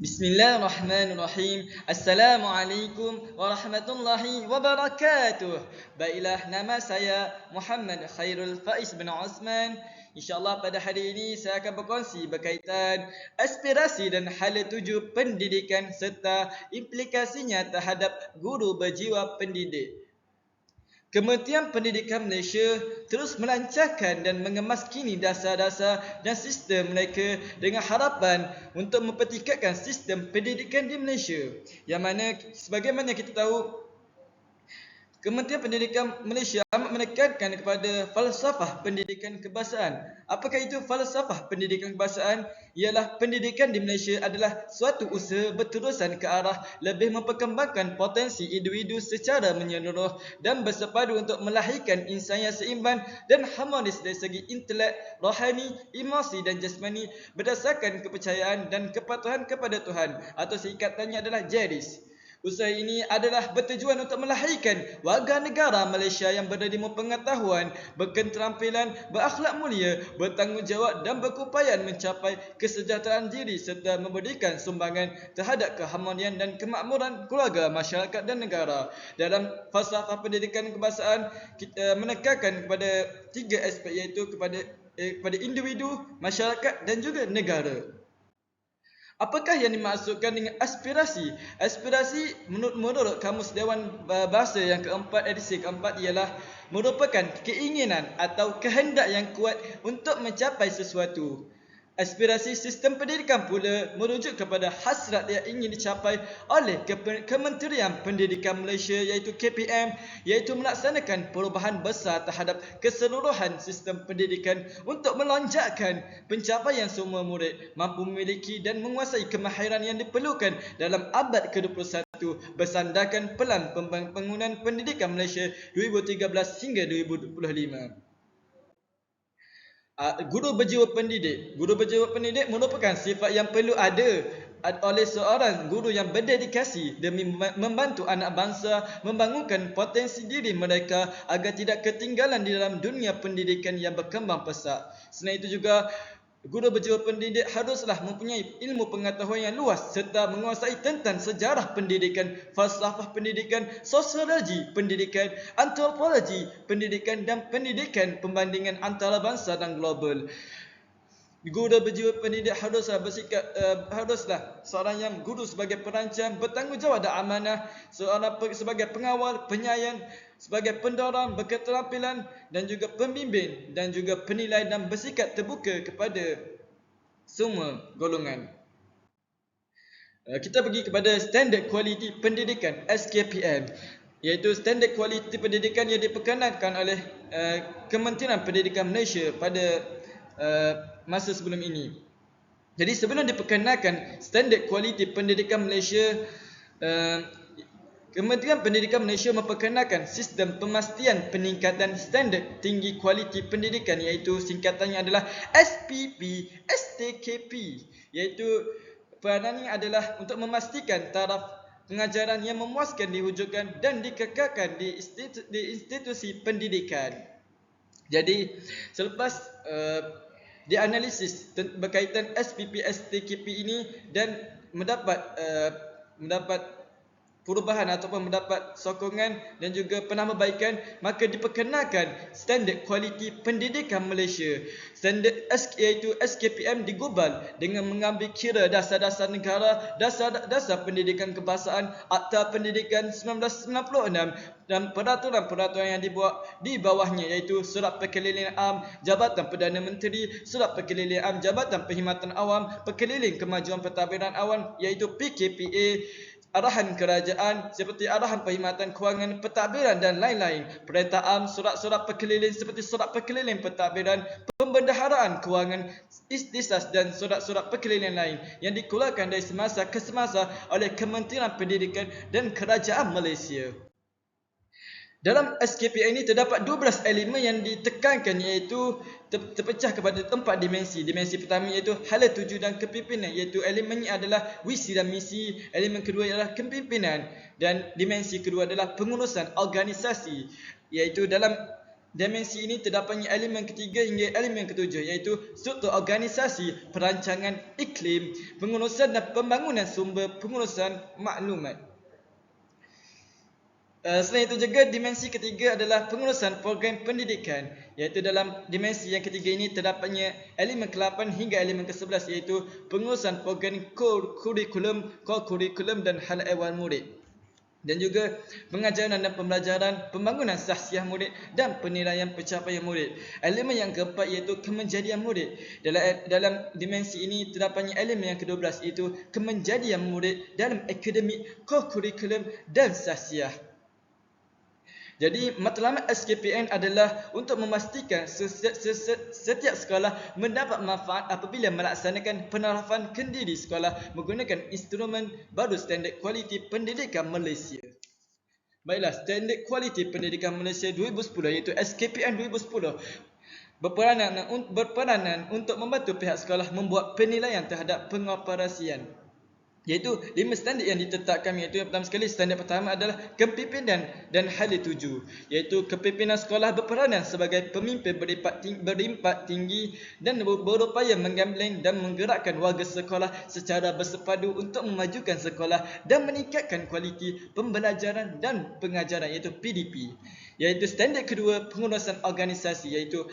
Bismillahirrahmanirrahim. Assalamualaikum warahmatullahi wabarakatuh. Baiklah, nama saya Muhammad Khairul Faiz bin Osman. InsyaAllah pada hari ini saya akan berkongsi berkaitan aspirasi dan hala tuju pendidikan serta implikasinya terhadap guru berjiwa pendidik. Kementerian Pendidikan Malaysia terus melancarkan dan mengemaskini dasar-dasar dan sistem mereka dengan harapan untuk mempertingkatkan sistem pendidikan di Malaysia. Yang mana sebagaimana kita tahu, Kementerian Pendidikan Malaysia amat menekankan kepada falsafah pendidikan kebangsaan. Apakah itu falsafah pendidikan kebangsaan? Ialah pendidikan di Malaysia adalah suatu usaha berterusan ke arah lebih memperkembangkan potensi individu secara menyeluruh dan bersepadu untuk melahirkan insan yang seimbang dan harmonis dari segi intelek, rohani, emosi dan jasmani berdasarkan kepercayaan dan kepatuhan kepada Tuhan, atau singkatannya adalah JERIS. Usaha ini adalah bertujuan untuk melahirkan warga negara Malaysia yang berdilmu pengetahuan, berketerampilan, berakhlak mulia, bertanggungjawab dan berkeupayaan mencapai kesejahteraan diri serta memberikan sumbangan terhadap keharmonian dan kemakmuran keluarga, masyarakat dan negara. Dalam falsafah pendidikan kebangsaan, kita menekankan kepada tiga aspek, iaitu kepada individu, masyarakat dan juga negara. Apakah yang dimaksudkan dengan aspirasi? Aspirasi menurut Kamus Dewan Bahasa yang keempat, edisi keempat, ialah merupakan keinginan atau kehendak yang kuat untuk mencapai sesuatu. Aspirasi sistem pendidikan pula merujuk kepada hasrat yang ingin dicapai oleh Kementerian Pendidikan Malaysia, iaitu KPM, iaitu melaksanakan perubahan besar terhadap keseluruhan sistem pendidikan untuk melonjakkan pencapaian semua murid mampu memiliki dan menguasai kemahiran yang diperlukan dalam abad ke-21 bersandarkan pelan pembangunan pendidikan Malaysia 2013 hingga 2025. Guru berjiwa pendidik. Guru berjiwa pendidik merupakan sifat yang perlu ada oleh seorang guru yang berdedikasi demi membantu anak bangsa membangunkan potensi diri mereka agar tidak ketinggalan di dalam dunia pendidikan yang berkembang pesat. Selain itu juga, guru berjiwa pendidik haruslah mempunyai ilmu pengetahuan yang luas serta menguasai tentang sejarah pendidikan, falsafah pendidikan, sosiologi pendidikan, antropologi pendidikan dan pendidikan pembandingan antarabangsa dan global. Guru berjiwa pendidik haruslah seorang yang guru sebagai perancang, bertanggungjawab dan amanah, seorang sebagai pengawal, penyayang, sebagai pendorong, berketerampilan dan juga pembimbing dan juga penilai dan bersikap terbuka kepada semua golongan. Kita pergi kepada standard kualiti pendidikan SKPM, iaitu standard kualiti pendidikan yang diperkenalkan oleh Kementerian Pendidikan Malaysia pada masa sebelum ini. Jadi sebelum diperkenalkan standard kualiti pendidikan Malaysia, Kementerian Pendidikan Malaysia memperkenalkan sistem pemastian peningkatan standard tinggi kualiti pendidikan, iaitu singkatannya adalah SPP STKP, iaitu peranannya adalah untuk memastikan taraf pengajaran yang memuaskan diwujudkan dan dikekalkan di institusi pendidikan. Jadi selepas dianalisis berkaitan SPP STKP ini dan mendapat perubahan ataupun mendapat sokongan dan juga penambahbaikan, maka diperkenalkan standard kualiti pendidikan Malaysia. Standard iaitu SKPM digubal dengan mengambil kira dasar-dasar negara, dasar pendidikan kebangsaan, Akta Pendidikan 1996 dan peraturan-peraturan yang dibuat di bawahnya, iaitu Surat Perkeliling Am Jabatan Perdana Menteri, Surat Perkeliling Am Jabatan Perkhidmatan Awam, Perkeliling Kemajuan Pentadbiran Awam iaitu PKPA, arahan kerajaan seperti arahan perkhidmatan kewangan, pentadbiran dan lain-lain, Perintah Am, surat-surat perkeliling seperti Surat Perkeliling Pentadbiran, Pembendaharaan Kewangan, Istisas dan surat-surat perkeliling lain yang dikeluarkan dari semasa ke semasa oleh Kementerian Pendidikan dan Kerajaan Malaysia. Dalam SKP ini terdapat 12 elemen yang ditekankan, iaitu terpecah kepada 4 dimensi. Dimensi pertama iaitu hala tuju dan kepimpinan, iaitu elemennya adalah visi dan misi. Elemen kedua ialah kepimpinan dan dimensi kedua adalah pengurusan organisasi, iaitu dalam dimensi ini terdapatnya elemen ketiga hingga elemen ketujuh, iaitu struktur organisasi, perancangan iklim, pengurusan dan pembangunan sumber pengurusan maklumat. Selain itu juga dimensi ketiga adalah pengurusan program pendidikan, iaitu dalam dimensi yang ketiga ini terdapatnya elemen ke-8 hingga elemen ke-11, iaitu pengurusan program kurikulum dan hal ehwal murid, dan juga pengajaran dan pembelajaran, pembangunan sahsiah murid dan penilaian pencapaian murid. Elemen yang keempat iaitu kemenjadian murid. Dalam dimensi ini terdapatnya elemen yang ke-12, iaitu kemenjadian murid dalam akademik, kurikulum dan sahsiah. Jadi matlamat SKPN adalah untuk memastikan setiap sekolah mendapat manfaat apabila melaksanakan penerapan kendiri sekolah menggunakan instrumen baru Standard Kualiti Pendidikan Malaysia. Baiklah, Standard Kualiti Pendidikan Malaysia 2010 iaitu SKPN 2010 berperanan untuk membantu pihak sekolah membuat penilaian terhadap pengoperasian, iaitu 5 standard yang ditetapkan, iaitu yang pertama sekali, standard pertama adalah kepimpinan dan hala 7, iaitu kepimpinan sekolah berperanan sebagai pemimpin berimpak tinggi dan berupaya menggambling dan menggerakkan warga sekolah secara bersepadu untuk memajukan sekolah dan meningkatkan kualiti pembelajaran dan pengajaran, iaitu PDP. Iaitu standard kedua, pengurusan organisasi, iaitu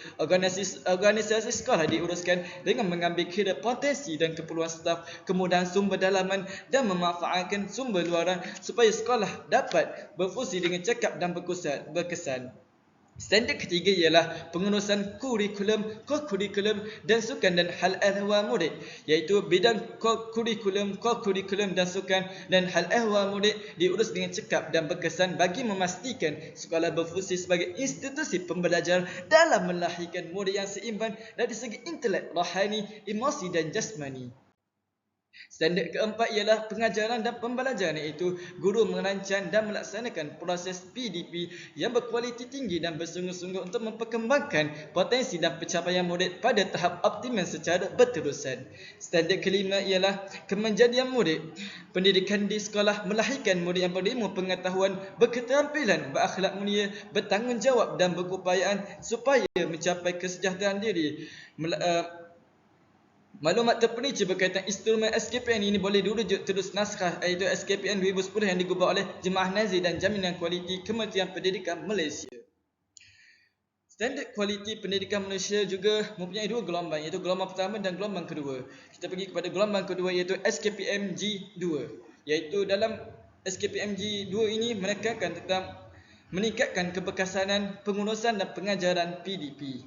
organisasi sekolah diuruskan dengan mengambil kira potensi dan keperluan staf, kemudahan sumber dalaman dan memanfaatkan sumber luaran supaya sekolah dapat berfungsi dengan cekap dan berkesan. Standard ketiga ialah pengurusan kurikulum dan sukan dan hal ehwal murid, iaitu bidang kurikulum dan sukan dan hal ehwal murid diurus dengan cekap dan berkesan bagi memastikan sekolah berfungsi sebagai institusi pembelajaran dalam melahirkan murid yang seimbang dari segi intelek, rohani, emosi dan jasmani. Standard keempat ialah pengajaran dan pembelajaran, iaitu guru merancang dan melaksanakan proses PDP yang berkualiti tinggi dan bersungguh-sungguh untuk memperkembangkan potensi dan pencapaian murid pada tahap optimal secara berterusan. Standard kelima ialah kemenjadian murid. Pendidikan di sekolah melahirkan murid yang berilmu pengetahuan, berketerampilan, berakhlak mulia, bertanggungjawab dan berkeupayaan supaya mencapai kesejahteraan diri. Maklumat terperinci berkaitan instrumen SKPN ini boleh dirujuk terus naskah, iaitu SKPN 2010 yang digubah oleh Jemaah Nazir dan Jaminan Kualiti Kementerian Pendidikan Malaysia. Standard Kualiti Pendidikan Malaysia juga mempunyai dua gelombang, iaitu gelombang pertama dan gelombang kedua. Kita pergi kepada gelombang kedua, iaitu SKPM G2, iaitu dalam SKPM G2 ini menekankan tentang meningkatkan keberkesanan pengurusan dan pengajaran PDP.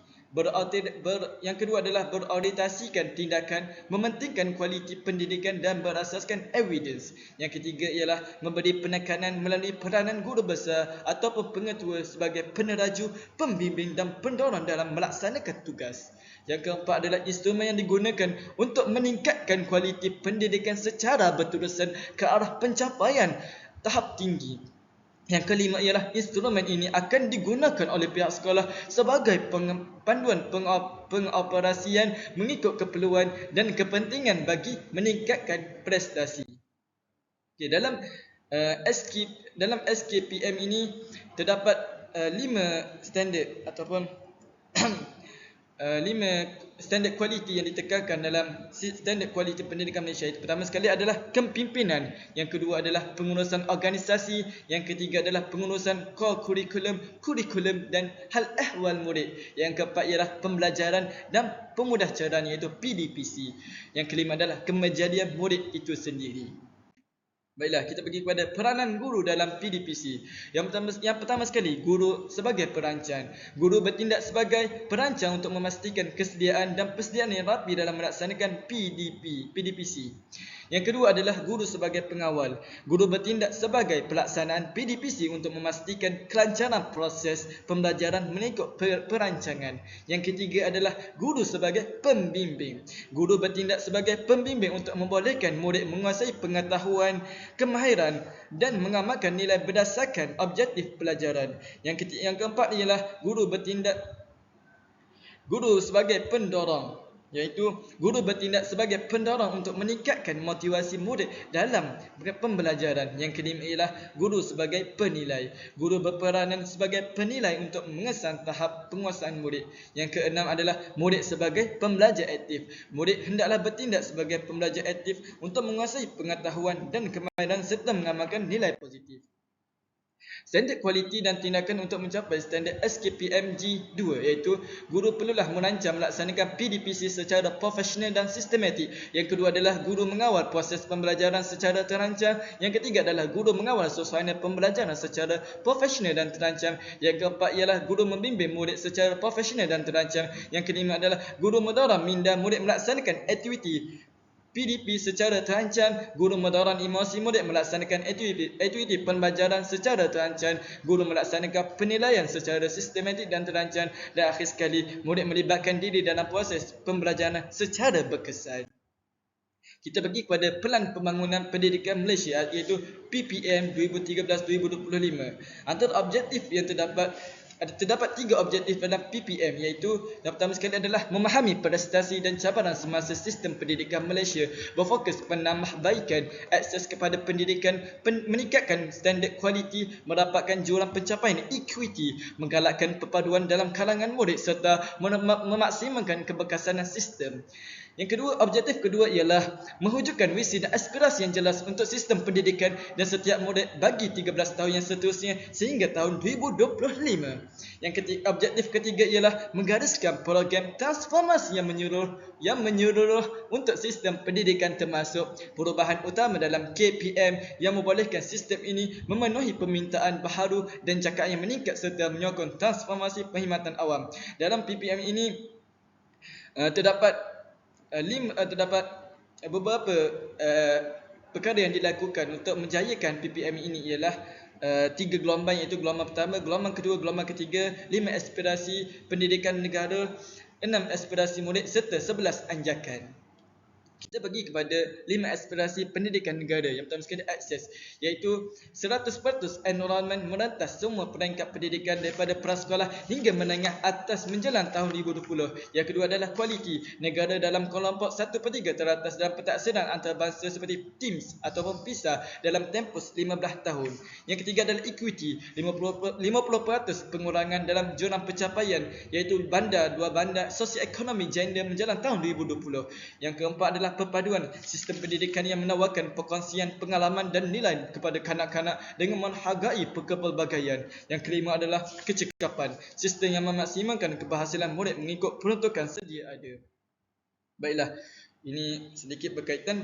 Yang kedua adalah berorientasikan tindakan, mementingkan kualiti pendidikan dan berasaskan evidence. Yang ketiga ialah memberi penekanan melalui peranan guru besar ataupun pengetua sebagai peneraju, pembimbing dan pendorong dalam melaksanakan tugas. Yang keempat adalah instrumen yang digunakan untuk meningkatkan kualiti pendidikan secara berterusan ke arah pencapaian tahap tinggi. Yang kelima ialah instrumen ini akan digunakan oleh pihak sekolah sebagai panduan pengoperasian mengikut keperluan dan kepentingan bagi meningkatkan prestasi. Okay, dalam SKPM ini terdapat 5 standard ataupun 5 standard kualiti yang ditekankan dalam standard kualiti pendidikan Malaysia. Itu pertama sekali adalah kepimpinan, yang kedua adalah pengurusan organisasi, yang ketiga adalah pengurusan kurikulum dan hal ehwal murid, yang keempat ialah pembelajaran dan pemudahcaraan, iaitu PDPC, yang kelima adalah kemenjadian murid itu sendiri. Baiklah, kita pergi kepada peranan guru dalam PDPC. Yang pertama sekali, guru sebagai perancang. Guru bertindak sebagai perancang untuk memastikan kesediaan dan persediaan yang rapi dalam melaksanakan PDPC. Yang kedua adalah guru sebagai pengawal. Guru bertindak sebagai pelaksanaan PDPC untuk memastikan kelancaran proses pembelajaran mengikut perancangan. Yang ketiga adalah guru sebagai pembimbing. Guru bertindak sebagai pembimbing untuk membolehkan murid menguasai pengetahuan, kemahiran dan mengamalkan nilai berdasarkan objektif pelajaran. Yang keempat ialah guru sebagai pendorong. iaitu guru bertindak sebagai pendorong untuk meningkatkan motivasi murid dalam pembelajaran. Yang kelima ialah guru sebagai penilai. Guru berperanan sebagai penilai untuk mengesan tahap penguasaan murid. Yang keenam adalah murid sebagai pembelajar aktif. Murid hendaklah bertindak sebagai pembelajar aktif untuk menguasai pengetahuan dan kemahiran serta mengamalkan nilai positif. Standard kualiti dan tindakan untuk mencapai standard SKPMG 2, iaitu guru perlulah merancang melaksanakan PDPC secara profesional dan sistematik. Yang kedua adalah guru mengawal proses pembelajaran secara terancang. Yang ketiga adalah guru mengawal suasana pembelajaran secara profesional dan terancang. Yang keempat ialah guru membimbing murid secara profesional dan terancang. Yang kelima adalah guru mendorong minda murid melaksanakan aktiviti PDP secara terancang. Guru mendorong emosi murid melaksanakan aktiviti pembelajaran secara terancang. Guru melaksanakan penilaian secara sistematik dan terancang. Dan akhir sekali, murid melibatkan diri dalam proses pembelajaran secara berkesan. Kita pergi kepada Pelan Pembangunan Pendidikan Malaysia, iaitu PPM 2013-2025. Antara objektif yang terdapat 3 objektif dalam PPM, iaitu yang pertama sekali adalah memahami prestasi dan cabaran semasa sistem pendidikan Malaysia, berfokus penambahbaikan akses kepada pendidikan, meningkatkan standard kualiti, mendapatkan jurang pencapaian equity, menggalakkan perpaduan dalam kalangan murid serta memaksimalkan keberkesanan sistem. Yang kedua, objektif kedua ialah mewujudkan visi dan aspirasi yang jelas untuk sistem pendidikan dan setiap murid bagi 13 tahun yang seterusnya sehingga tahun 2025. Objektif ketiga ialah menggariskan program transformasi yang menyeluruh untuk sistem pendidikan, termasuk perubahan utama dalam KPM yang membolehkan sistem ini memenuhi permintaan baharu dan jangkaan yang meningkat serta menyokong transformasi perkhidmatan awam. Dalam PPM ini terdapat beberapa perkara yang dilakukan untuk menjayakan PPM ini ialah 3 gelombang, iaitu gelombang pertama, gelombang kedua, gelombang ketiga, 5 aspirasi pendidikan negara, 6 aspirasi murid serta 11 anjakan. Kita pergi kepada 5 aspirasi pendidikan negara. Yang pertama sekali akses, iaitu 100% enrollment merentas semua perangkat pendidikan daripada prasekolah hingga menengah atas menjelang tahun 2020. Yang kedua adalah kualiti. Negara dalam kelompok 1/3 teratas dalam pentaksiran antarabangsa seperti TIMS ataupun PISA dalam tempos 15 tahun. Yang ketiga adalah equity, 50% pengurangan dalam jurang pencapaian, iaitu bandar, 2 bandar, sosioekonomi, gender menjelang tahun 2020. Yang keempat adalah perpaduan sistem pendidikan yang menawarkan perkongsian pengalaman dan nilai kepada kanak-kanak dengan menghargai kepelbagaian. Yang kelima adalah kecekapan, sistem yang memaksimalkan keberhasilan murid mengikut peruntukan sedia ada. Baiklah, ini sedikit berkaitan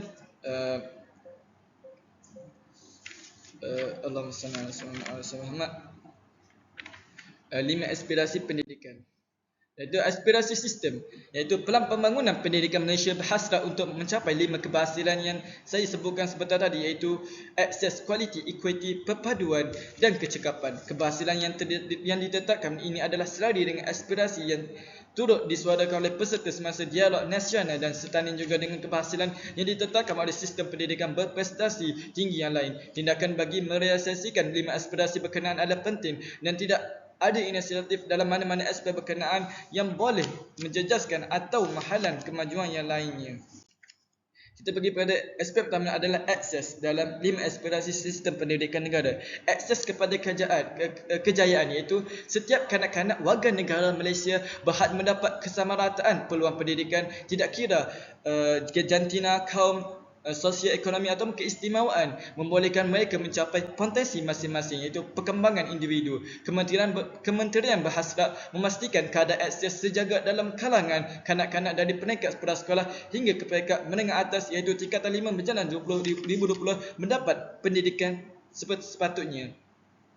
Allahumma salli ala Muhammad. 5 aspirasi pendidikan, iaitu aspirasi sistem, iaitu Pelan Pembangunan Pendidikan Malaysia berhasrat untuk mencapai 5 keberhasilan yang saya sebutkan sebentar tadi, iaitu akses, kualiti, equity, perpaduan dan kecekapan. Keberhasilan yang ditetapkan ini adalah selari dengan aspirasi yang turut disuarakan oleh peserta semasa dialog nasional dan setanding juga dengan keberhasilan yang ditetapkan oleh sistem pendidikan berprestasi tinggi yang lain. Tindakan bagi merealisasikan 5 aspirasi berkenaan adalah penting dan tidak ada inisiatif dalam mana-mana aspek berkenaan yang boleh menjejaskan atau menghalang kemajuan yang lainnya. Kita pergi pada aspek pertama adalah akses dalam 5 aspirasi sistem pendidikan negara. Akses kepada kejayaan, iaitu setiap kanak-kanak warga negara Malaysia berhak mendapat kesamarataan peluang pendidikan, tidak kira jantina, kaum, sosioekonomi atau keistimewaan, membolehkan mereka mencapai potensi masing-masing, iaitu perkembangan individu. Kementerian berhasrat memastikan kadar akses sejagat dalam kalangan kanak-kanak dari peringkat prasekolah hingga ke peringkat menengah atas, iaitu tingkatan 5 berjalan 2020 mendapat pendidikan sepatutnya.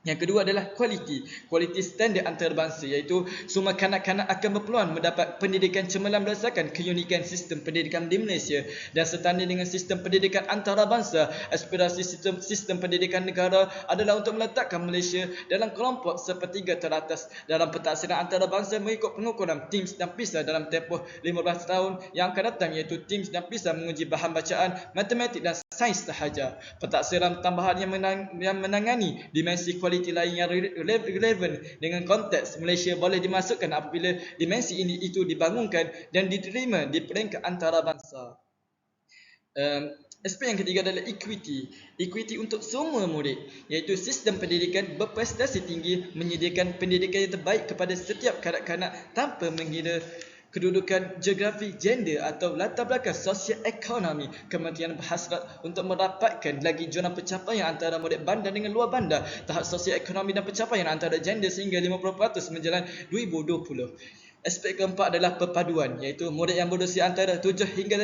Yang kedua adalah kualiti. Kualiti standard antarabangsa, iaitu semua kanak-kanak akan berpeluang mendapat pendidikan cemerlang berdasarkan keunikan sistem pendidikan di Malaysia dan setanding dengan sistem pendidikan antarabangsa. Aspirasi sistem pendidikan negara adalah untuk meletakkan Malaysia dalam kelompok 1/3 teratas dalam pentaksiran antarabangsa mengikut pengukuran TIMS dan PISA dalam tempoh 15 tahun yang akan datang, iaitu TIMS dan PISA menguji bahan bacaan, matematik dan sains sahaja. Pentaksiran tambahan yang menangani dimensi kualiti kualiti lain yang relevan dengan konteks Malaysia boleh dimasukkan apabila dimensi ini itu dibangunkan dan diterima di peringkat antarabangsa. Aspek yang ketiga adalah equity. Equity untuk semua murid, iaitu sistem pendidikan berprestasi tinggi menyediakan pendidikan yang terbaik kepada setiap kanak-kanak tanpa mengira kedudukan geografi, gender atau latar belakang sosial ekonomi. Kementerian berhasrat untuk merapatkan lagi jurang pencapaian antara murid bandar dengan luar bandar, tahap sosial ekonomi dan pencapaian antara gender sehingga 50% menjelang 2020. Aspek keempat adalah perpaduan, iaitu murid yang berusia antara 7 hingga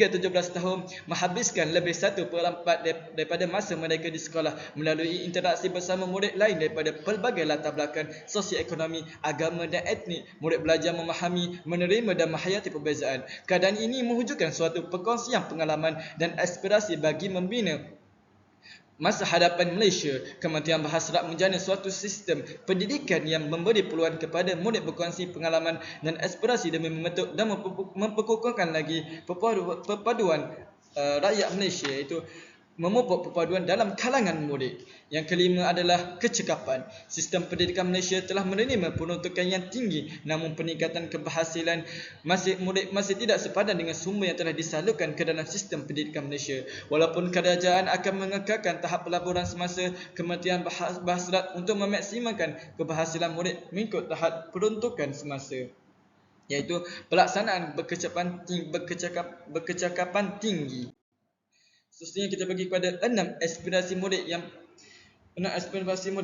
17 tahun menghabiskan lebih 1/4 daripada masa mereka di sekolah melalui interaksi bersama murid lain daripada pelbagai latar belakang sosioekonomi, agama dan etnik. Murid belajar memahami, menerima dan menghayati perbezaan. Keadaan ini mewujudkan suatu perkongsian pengalaman dan aspirasi bagi membina masa hadapan Malaysia. Kementerian berhasrat menjana suatu sistem pendidikan yang memberi peluang kepada murid berkongsi pengalaman dan aspirasi demi membentuk dan memperkukuhkan lagi perpaduan rakyat Malaysia, iaitu memupuk perpaduan dalam kalangan murid. Yang kelima adalah kecekapan. Sistem pendidikan Malaysia telah menerima peruntukan yang tinggi, namun peningkatan keberhasilan murid masih tidak sepadan dengan sumber yang telah disalurkan ke dalam sistem pendidikan Malaysia. Walaupun kerajaan akan mengekalkan tahap pelaburan semasa, Kementerian berhasrat untuk memaksimalkan keberhasilan murid mengikut tahap peruntukan semasa, iaitu pelaksanaan berkecakapan tinggi. Seterusnya kita bagi kepada 6 aspirasi murid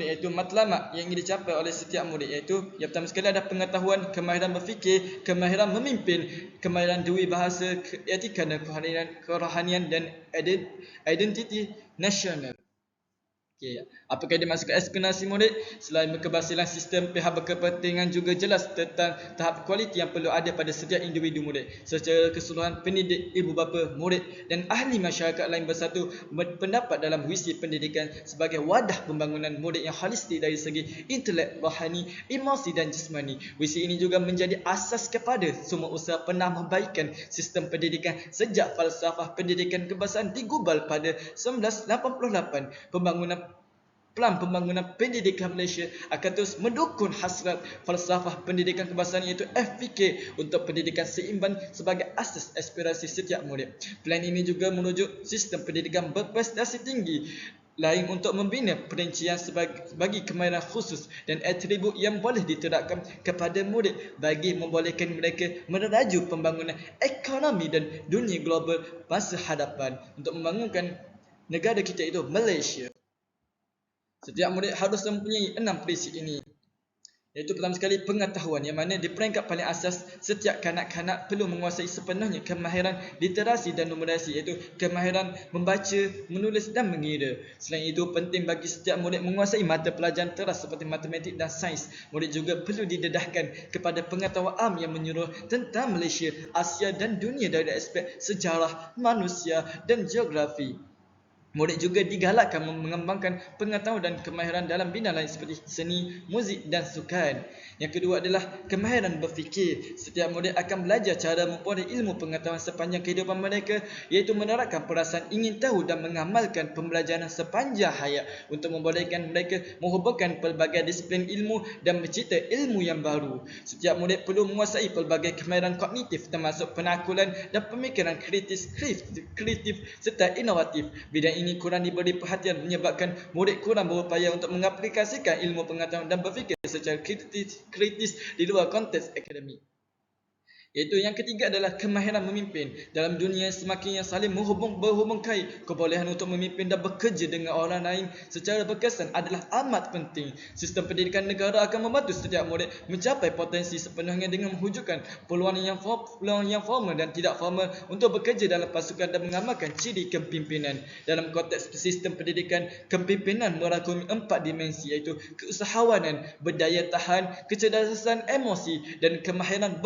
iaitu matlamat yang ingin dicapai oleh setiap murid, iaitu yang pertama sekali ada pengetahuan, kemahiran berfikir, kemahiran memimpin, kemahiran dui bahasa, keetikan dan kerohanian dan identiti nasional. Okey, apakah dimaksudkan aspirasi murid? Selain keberhasilan sistem, pihak berkepentingan juga jelas tentang tahap kualiti yang perlu ada pada setiap individu murid. Secara keseluruhan, pendidik, ibu bapa, murid dan ahli masyarakat lain bersatu berpendapat dalam visi pendidikan sebagai wadah pembangunan murid yang holistik dari segi intelek, rohani, emosi dan jasmani. Visi ini juga menjadi asas kepada semua usaha penambahbaikan sistem pendidikan sejak falsafah pendidikan kebangsaan digubal pada 1988. Pelan pembangunan pendidikan Malaysia akan terus mendukung hasrat falsafah pendidikan kebangsaan, iaitu FPK, untuk pendidikan seimbang sebagai asas aspirasi setiap murid. Plan ini juga merujuk sistem pendidikan berprestasi tinggi lain untuk membina perincian bagi kemahiran khusus dan atribut yang boleh diterapkan kepada murid bagi membolehkan mereka meneraju pembangunan ekonomi dan dunia global masa hadapan untuk membangunkan negara kita itu Malaysia. Setiap murid harus mempunyai 6 prinsip ini, iaitu pertama sekali pengetahuan, yang mana di peringkat paling asas setiap kanak-kanak perlu menguasai sepenuhnya kemahiran literasi dan numerasi, iaitu kemahiran membaca, menulis dan mengira. Selain itu, penting bagi setiap murid menguasai mata pelajaran teras seperti matematik dan sains. Murid juga perlu didedahkan kepada pengetahuan am yang menyeluruh tentang Malaysia, Asia dan dunia dari aspek sejarah, manusia dan geografi. Murid juga digalakkan mengembangkan pengetahuan dan kemahiran dalam bidang lain seperti seni, muzik dan sukan. Yang kedua adalah kemahiran berfikir. Setiap murid akan belajar cara memperoleh ilmu pengetahuan sepanjang kehidupan mereka, iaitu menerapkan perasaan ingin tahu dan mengamalkan pembelajaran sepanjang hayat untuk membolehkan mereka menghubungkan pelbagai disiplin ilmu dan mencipta ilmu yang baru. Setiap murid perlu menguasai pelbagai kemahiran kognitif termasuk penakulan dan pemikiran kritis serta inovatif. Bidang ini kurang diberi perhatian menyebabkan murid kurang berupaya untuk mengaplikasikan ilmu pengetahuan dan berfikir secara kritis di luar konteks akademik. Iaitu yang ketiga adalah kemahiran memimpin. Dalam dunia semakin yang saling berhubung-kait, kebolehan untuk memimpin dan bekerja dengan orang lain secara berkesan adalah amat penting. Sistem pendidikan negara akan membantu setiap murid mencapai potensi sepenuhnya dengan mewujudkan peluang yang formal dan tidak formal untuk bekerja dalam pasukan dan mengamalkan ciri kepimpinan. Dalam konteks sistem pendidikan, kepimpinan merangkumi 4 dimensi, iaitu keusahawanan, berdaya tahan, kecerdasan emosi dan kemahiran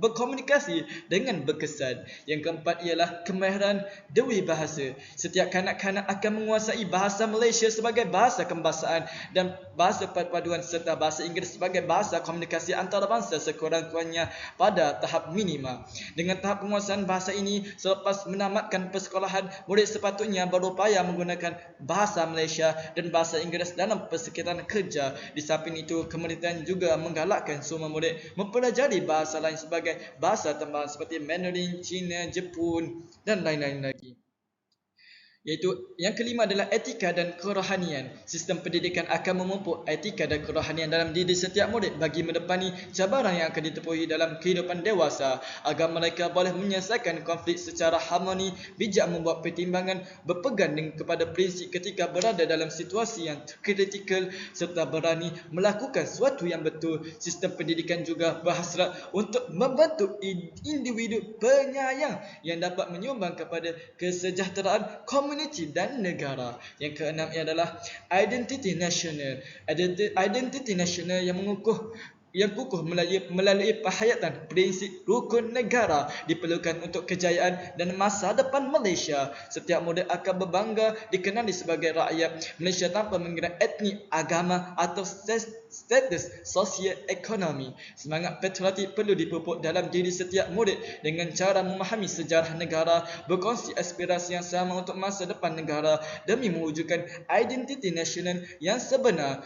berkomunikasi dengan berkesan. Yang keempat ialah kemahiran dewi bahasa. Setiap kanak-kanak akan menguasai bahasa Malaysia sebagai bahasa kebangsaan dan bahasa perpaduan serta bahasa Inggeris sebagai bahasa komunikasi antarabangsa sekurang-kurangnya pada tahap minima. Dengan tahap penguasaan bahasa ini, selepas menamatkan persekolahan, murid sepatutnya berupaya menggunakan bahasa Malaysia dan bahasa Inggeris dalam persekitaran kerja. Di samping itu, kementerian juga menggalakkan semua murid mempelajari bahasa lain sebagai bahasa tambahan seperti Mandarin, Cina, Jepun dan lain-lain lagi. Iaitu yang kelima adalah etika dan kerohanian. Sistem pendidikan akan memupuk etika dan kerohanian dalam diri setiap murid bagi mendepani cabaran yang akan ditempuhi dalam kehidupan dewasa agar mereka boleh menyelesaikan konflik secara harmoni, bijak membuat pertimbangan, berpegang kepada prinsip ketika berada dalam situasi yang kritikal serta berani melakukan sesuatu yang betul. Sistem pendidikan juga berhasrat untuk membentuk individu penyayang yang dapat menyumbang kepada kesejahteraan komuniti dan negara. Yang keenam adalah identiti nasional. Identiti nasional yang kukuh melalui penghayatan prinsip rukun negara diperlukan untuk kejayaan dan masa depan Malaysia. Setiap murid akan berbangga dikenali sebagai rakyat Malaysia tanpa mengira etnik, agama atau status sosio-ekonomi. Semangat patriotik perlu dipupuk dalam diri setiap murid dengan cara memahami sejarah negara, berkongsi aspirasi yang sama untuk masa depan negara demi mewujudkan identiti nasional yang sebenar.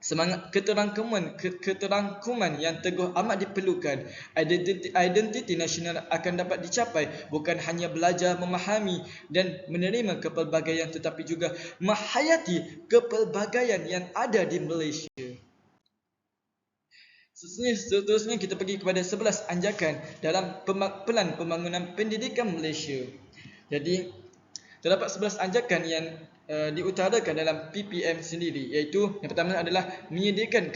Semangat keterangkuman yang teguh amat diperlukan. Identiti nasional akan dapat dicapai bukan hanya belajar memahami dan menerima kepelbagaian tetapi juga menghayati kepelbagaian yang ada di Malaysia. Seterusnya kita pergi kepada 11 anjakan dalam pelan pembangunan pendidikan Malaysia. Jadi terdapat 11 anjakan yang diutarakan dalam PPM sendiri, iaitu yang pertama adalah menyediakan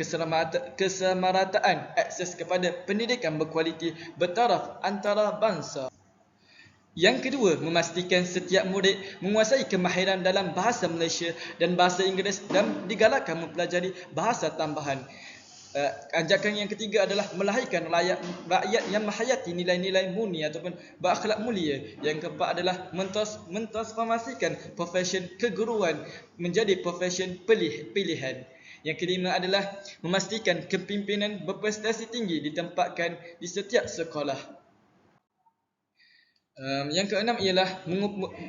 kesamarataan akses kepada pendidikan berkualiti bertaraf antarabangsa. Yang kedua, memastikan setiap murid menguasai kemahiran dalam bahasa Malaysia dan bahasa Inggeris dan digalakkan mempelajari bahasa tambahan. Anjakan yang ketiga adalah melahirkan rakyat yang menghayati nilai-nilai murni ataupun berakhlak mulia. Yang keempat adalah mentransformasikan profesion keguruan menjadi profesion pilihan. Yang kelima adalah memastikan kepimpinan berprestasi tinggi ditempatkan di setiap sekolah. Yang keenam ialah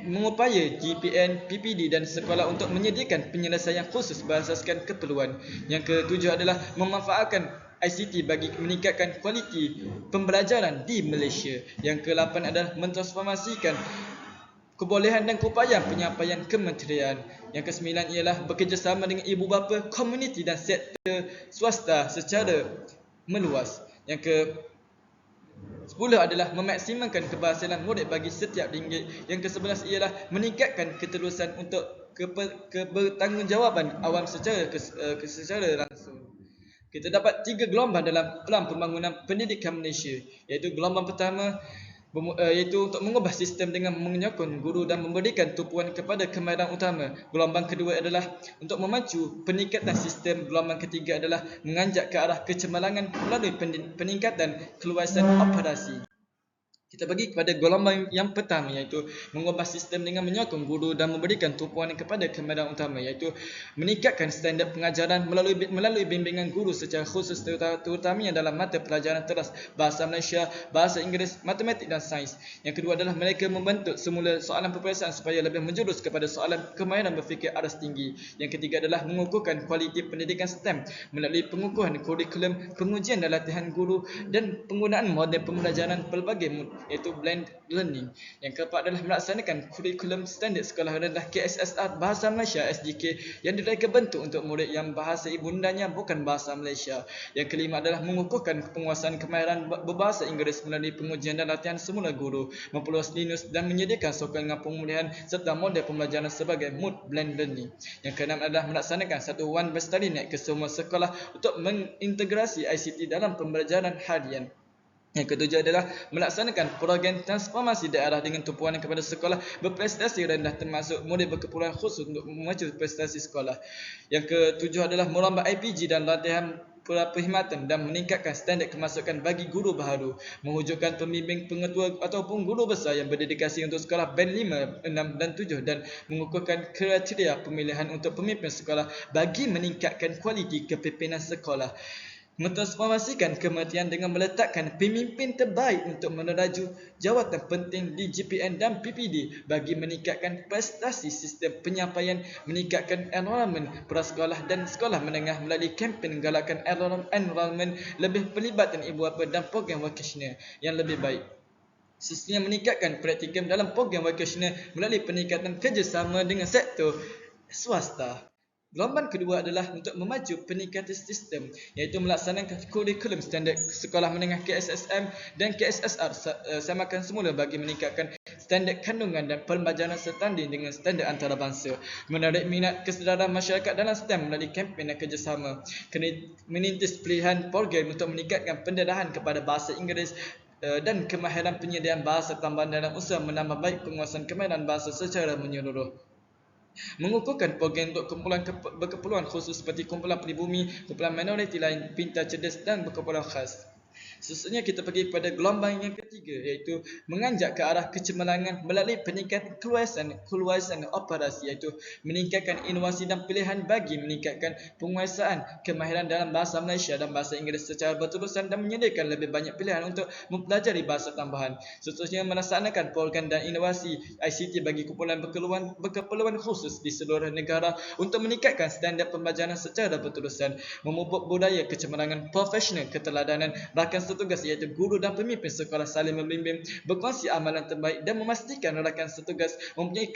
mengupaya GPN, PPD dan sekolah untuk menyediakan penyelesaian khusus berasaskan keperluan. Yang ketujuh adalah memanfaatkan ICT bagi meningkatkan kualiti pembelajaran di Malaysia. Yang ke-8 adalah mentransformasikan kebolehan dan keupayaan penyampaian kementerian. Yang ke-9 ialah bekerjasama dengan ibu bapa, komuniti dan sektor swasta secara meluas. Yang ke-10 adalah memaksimalkan keberhasilan murid bagi setiap ringgit. Yang ke-11 ialah meningkatkan keterusan untuk kebertanggungjawaban awam secara langsung. Kita dapat 3 gelombang dalam pelan pembangunan pendidikan Malaysia, iaitu gelombang pertama iaitu untuk mengubah sistem dengan menyokong guru dan memberikan tumpuan kepada kemahiran utama. Gelombang kedua adalah untuk memacu peningkatan sistem. Gelombang ketiga adalah menganjak ke arah kecemerlangan melalui peningkatan keluasan operasi. Kita pergi kepada gelombang yang pertama, iaitu mengubah sistem dengan menyokong guru dan memberikan tumpuan kepada kemahiran utama, iaitu meningkatkan standard pengajaran melalui bimbingan guru secara khusus terutamanya dalam mata pelajaran teras bahasa Malaysia, bahasa Inggeris, matematik dan sains. Yang kedua adalah mereka membentuk semula soalan peperiksaan supaya lebih menjurus kepada soalan kemahiran berfikir aras tinggi. Yang ketiga adalah mengukuhkan kualiti pendidikan STEM melalui pengukuhan kurikulum, pengujian dan latihan guru dan penggunaan model pembelajaran pelbagai iaitu blend learning. Yang keempat adalah melaksanakan kurikulum standard sekolah rendah KSSR Bahasa Malaysia SGK yang direka bentuk untuk murid yang bahasa ibundanya bukan bahasa Malaysia. Yang kelima adalah mengukuhkan penguasaan kemahiran berbahasa Inggeris melalui pengujian dan latihan semula guru, memperluas linus dan menyediakan sokongan pemulihan serta model pembelajaran sebagai mood blend learning. Yang keenam adalah melaksanakan satu One Bestari Net ke semua sekolah untuk mengintegrasi ICT dalam pembelajaran harian. Yang ketujuh adalah melaksanakan program transformasi daerah dengan tumpuan kepada sekolah berprestasi rendah termasuk murid berkeperluan khusus untuk memacu prestasi sekolah. Yang ketujuh adalah merombak IPG dan latihan perkhidmatan dan meningkatkan standard kemasukan bagi guru baharu, mewujudkan pembimbing pengetua ataupun guru besar yang berdedikasi untuk sekolah band 5, 6 dan 7 dan mengukuhkan kriteria pemilihan untuk pemimpin sekolah bagi meningkatkan kualiti kepimpinan sekolah. Mentransformasikan kematian dengan meletakkan pemimpin terbaik untuk meneraju jawatan penting di GPN dan PPD bagi meningkatkan prestasi sistem penyampaian, meningkatkan enrolment prasekolah dan sekolah menengah melalui kempen galakan enrolment, lebih pelibatan ibu bapa dan program vocational yang lebih baik. Seterusnya meningkatkan praktikum dalam program vocational melalui peningkatan kerjasama dengan sektor swasta. Gelombang kedua adalah untuk memacu peningkatan sistem, iaitu melaksanakan kurikulum standard sekolah menengah KSSM dan KSSR samakan semula bagi meningkatkan standard kandungan dan pembelajaran setanding dengan standard antarabangsa, menarik minat kesedaran masyarakat dalam STEM melalui kempen dan kerjasama, menintis pilihan program untuk meningkatkan pendedahan kepada bahasa Inggeris dan kemahiran penyediaan bahasa tambahan dalam usaha menambah baik penguasaan kemahiran bahasa secara menyeluruh. Mengukuhkan program untuk kumpulan berkeperluan khusus seperti kumpulan pribumi, kumpulan minoriti lain, pintar cerdas dan berkeperluan khas. Seterusnya kita pergi pada gelombang yang ketiga, iaitu menganjak ke arah kecemerlangan melalui peningkatan keluasan operasi, iaitu meningkatkan inovasi dan pilihan bagi meningkatkan penguasaan kemahiran dalam bahasa Malaysia dan bahasa Inggeris secara berterusan dan menyediakan lebih banyak pilihan untuk mempelajari bahasa tambahan. Seterusnya melaksanakan program dan inovasi ICT bagi kumpulan berkeperluan khusus di seluruh negara untuk meningkatkan standard pembelajaran secara berterusan, memupuk budaya kecemerlangan profesional keteladanan rakan setugas iaitu guru dan pemimpin sekolah saling membimbing, berkongsi amalan terbaik dan memastikan rakan setugas mempunyai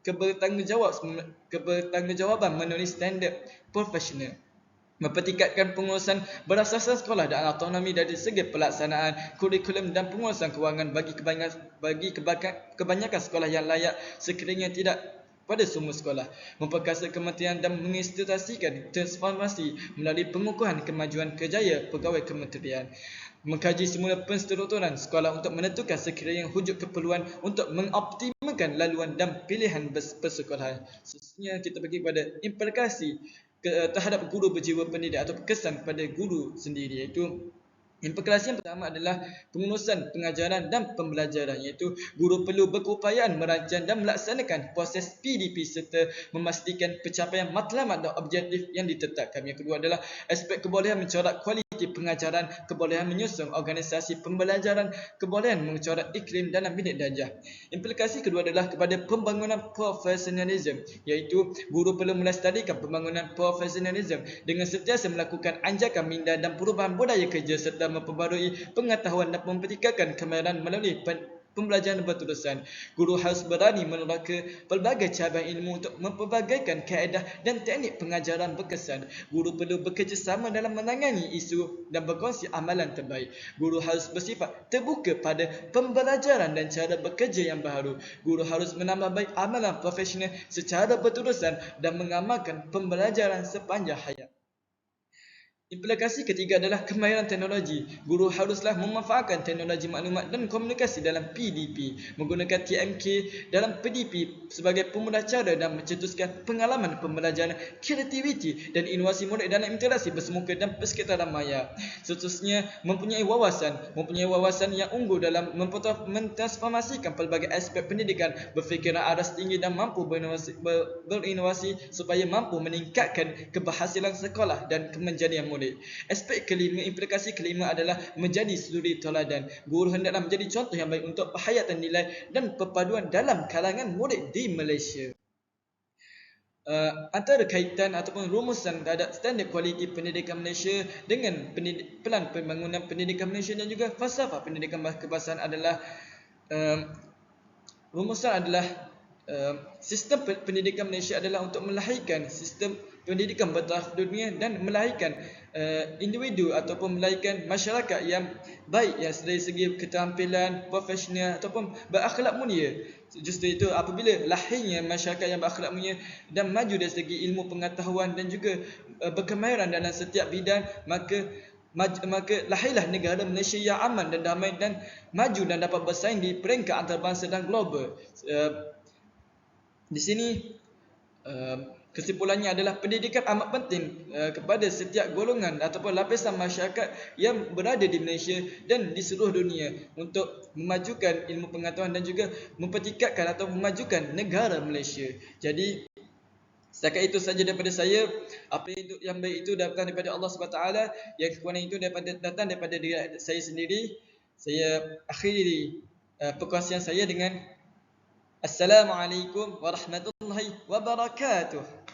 kebertanggungjawaban memenuhi standard profesional. Mempertingkatkan pengurusan berasaskan sekolah dan autonomi dari segi pelaksanaan kurikulum dan pengurusan kewangan bagi kebanyakan sekolah yang layak sekiranya tidak pada semua sekolah, memperkasa kementerian dan menginstitusikan transformasi melalui pengukuhan kemajuan kerjaya pegawai kementerian, mengkaji semula penstrukturan sekolah untuk menentukan sekiranya wujud keperluan untuk mengoptimalkan laluan dan pilihan persekolahan. Seterusnya kita pergi pada implikasi terhadap guru berjiwa pendidik atau kesan pada guru sendiri, iaitu implikasi yang pertama adalah pengurusan pengajaran dan pembelajaran, iaitu guru perlu berkeupayaan merancang dan melaksanakan proses PDP serta memastikan pencapaian matlamat dan objektif yang ditetapkan. Yang kedua adalah aspek kebolehan mencorak kualiti pengajaran, kebolehan menyusun organisasi pembelajaran, kebolehan mencorak iklim dalam bidik darjah. Implikasi kedua adalah kepada pembangunan profesionalisme, iaitu guru perlu melestarikan pembangunan profesionalisme dengan sentiasa melakukan anjakan minda dan perubahan budaya kerja serta memperbarui pengetahuan dan mempertingkatkan kemahiran melalui pembelajaran berterusan. Guru harus berani meneraka pelbagai cabang ilmu untuk mempelbagaikan kaedah dan teknik pengajaran berkesan. Guru perlu bekerjasama dalam menangani isu dan berkongsi amalan terbaik. Guru harus bersifat terbuka pada pembelajaran dan cara bekerja yang baharu. Guru harus menambah baik amalan profesional secara berterusan dan mengamalkan pembelajaran sepanjang hayat. Implikasi ketiga adalah kemahiran teknologi. Guru haruslah memanfaatkan teknologi maklumat dan komunikasi dalam PDP, menggunakan TMK dalam PDP sebagai pemudah cara dan mencetuskan pengalaman pembelajaran, kreativiti dan inovasi murid dalam interaksi bersemuka dan persekitaran maya. Seterusnya, mempunyai wawasan yang unggul dalam mentransformasikan pelbagai aspek pendidikan, berfikiran aras tinggi dan mampu berinovasi supaya mampu meningkatkan keberhasilan sekolah dan kemenjadian murid. Aspek kelima, implikasi kelima adalah menjadi suri teladan. Guru hendaklah menjadi contoh yang baik untuk penghayatan nilai dan perpaduan dalam kalangan murid di Malaysia. Antara kaitan ataupun rumusan terhadap standard kualiti pendidikan Malaysia dengan pelan pembangunan pendidikan Malaysia dan juga falsafah pendidikan kebangsaan adalah rumusan adalah sistem pendidikan Malaysia adalah untuk melahirkan sistem pendidikan bertaraf dunia dan melahirkan individu ataupun melahirkan masyarakat yang baik yang dari segi keterampilan, profesional ataupun berakhlak mulia. Justru itu, apabila lahirnya masyarakat yang berakhlak mulia dan maju dari segi ilmu pengetahuan dan juga berkemahiran dalam setiap bidang, maka lahirlah negara Malaysia yang aman dan damai dan maju dan dapat bersaing di peringkat antarabangsa dan global. Di sini kesimpulannya adalah pendidikan amat penting kepada setiap golongan ataupun lapisan masyarakat yang berada di Malaysia dan di seluruh dunia untuk memajukan ilmu pengetahuan dan juga mempertingkatkan atau memajukan negara Malaysia. Jadi setakat itu saja daripada saya. Apa yang baik itu datang daripada Allah SWT, yang kekurangan itu datang daripada diri saya sendiri. Saya akhiri perkongsian saya dengan Assalamualaikum warahmatullahi wabarakatuh.